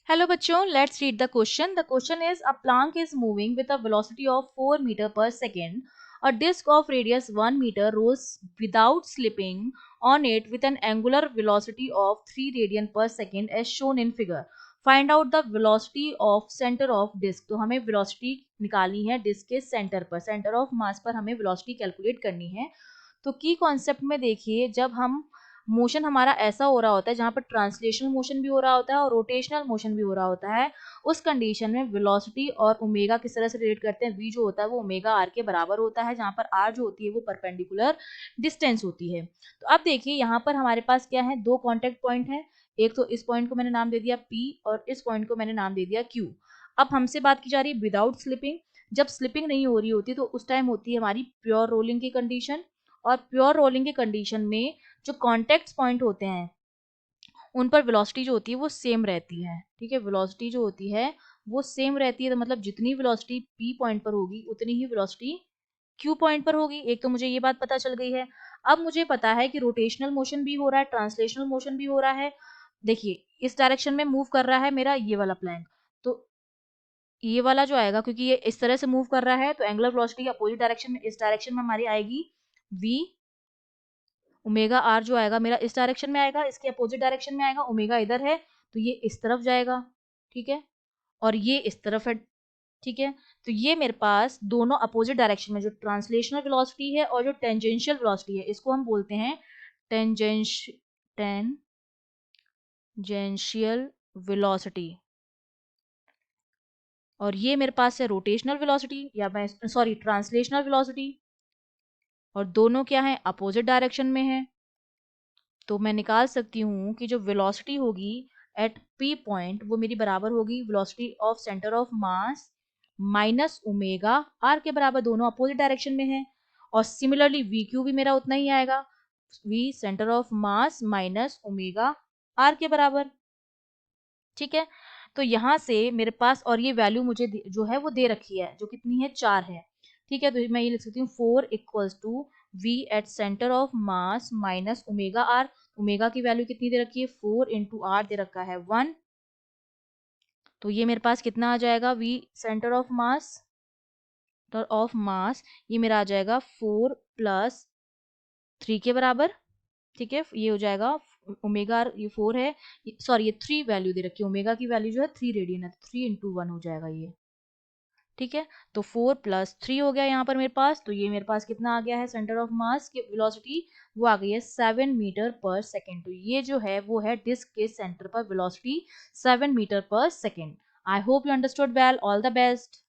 Hello बच्चों, let's read the question. The question is a plank is moving with a velocity of 4 meter per second. A disc of radius 1 meter rolls without slipping on it with an angular velocity of 3 radian per second as shown in figure. Find out the velocity of center of disc. तो हमें velocity निकालनी है disc के centre पर, centre of मास पर हमें velocity calculate करनी है. तो की कॉन्सेप्ट में देखिए, जब हम मोशन हमारा ऐसा हो रहा होता है जहां पर ट्रांसलेशनल मोशन भी हो रहा होता है और रोटेशनल मोशन भी हो रहा होता है, उस कंडीशन में वेलोसिटी और ओमेगा किस तरह से रिलेट करते हैं. वी जो होता है वो ओमेगा आर के बराबर होता है, जहां पर आर जो होती है वो परपेंडिकुलर डिस्टेंस होती है. तो अब देखिए यहाँ पर हमारे पास क्या है, दो कॉन्टेक्ट पॉइंट है. एक तो इस पॉइंट को मैंने नाम दे दिया P और इस पॉइंट को मैंने नाम दे दिया Q. अब हमसे बात की जा रही है विदाउट स्लिपिंग. जब स्लिपिंग नहीं हो रही होती तो उस टाइम होती है हमारी प्योर रोलिंग की कंडीशन. और प्योर रोलिंग की कंडीशन में जो कॉन्टेक्ट पॉइंट होते हैं उन पर वेलोसिटी जो होती है वो सेम रहती है. ठीक है, वेलोसिटी जो होती है वो सेम रहती है. तो मतलब जितनी वेलोसिटी P पॉइंट पर होगी उतनी ही वेलोसिटी Q पॉइंट पर होगी. एक तो मुझे ये बात पता चल गई है. अब मुझे पता है कि रोटेशनल मोशन भी हो रहा है, ट्रांसलेशनल मोशन भी हो रहा है. देखिए इस डायरेक्शन में मूव कर रहा है मेरा ये वाला प्लैंक. तो ये वाला जो आएगा, क्योंकि ये इस तरह से मूव कर रहा है, तो एंगुलर वेलोसिटी अपोजिट डायरेक्शन में, इस डायरेक्शन में हमारी आएगी v. ओमेगा आर जो आएगा मेरा इस डायरेक्शन में आएगा, इसके अपोजिट डायरेक्शन में आएगा. ओमेगा इधर है तो ये इस तरफ जाएगा. ठीक है, और ये इस तरफ है. ठीक है, तो ये मेरे पास दोनों अपोजिट डायरेक्शन में जो ट्रांसलेशनल वेलोसिटी है और जो टेंजेंशियल वेलोसिटी है, इसको हम बोलते हैं टेंजेंशियल वेलोसिटी. और ये मेरे पास है रोटेशनल वेलोसिटी, या मैं सॉरी ट्रांसलेशनल वेलोसिटी. और दोनों क्या है, अपोजिट डायरेक्शन में है. तो मैं निकाल सकती हूँ कि जो वेलोसिटी होगी एट P पॉइंट वो मेरी बराबर होगी velocity of centre of mass minus omega r के बराबर. दोनों अपोजिट डायरेक्शन में है. और सिमिलरली VQ भी मेरा उतना ही आएगा, V centre of mass minus omega r के बराबर. ठीक है, तो यहाँ से मेरे पास, और ये वैल्यू मुझे जो है वो दे रखी है, जो कितनी है, 4 है. ठीक है, तो मैं ये लिख सकती हूँ 4 equals to V at centre of mass minus omega r. ओमेगा की वैल्यू कितनी दे रखी है, 4 इंटू आर दे रखा है 1. तो ये मेरे पास कितना आ जाएगा, V सेंटर ऑफ मास ये मेरा आ जाएगा 4 प्लस 3 के बराबर. ठीक है, ये हो जाएगा ओमेगा, ये 4 है, सॉरी ये 3 वैल्यू दे रखी है. ओमेगा की वैल्यू जो है 3 रेडियन है, तो 3 इंटू 1 हो जाएगा ये. ठीक है, तो 4 प्लस 3 हो गया यहाँ पर मेरे पास. तो ये मेरे पास कितना आ गया है, सेंटर ऑफ मास की वेलोसिटी वो आ गई है 7 मीटर पर सेकेंड. तो ये जो है वो है डिस्क के सेंटर पर वेलोसिटी 7 मीटर पर second. I hope you understood well. All the best.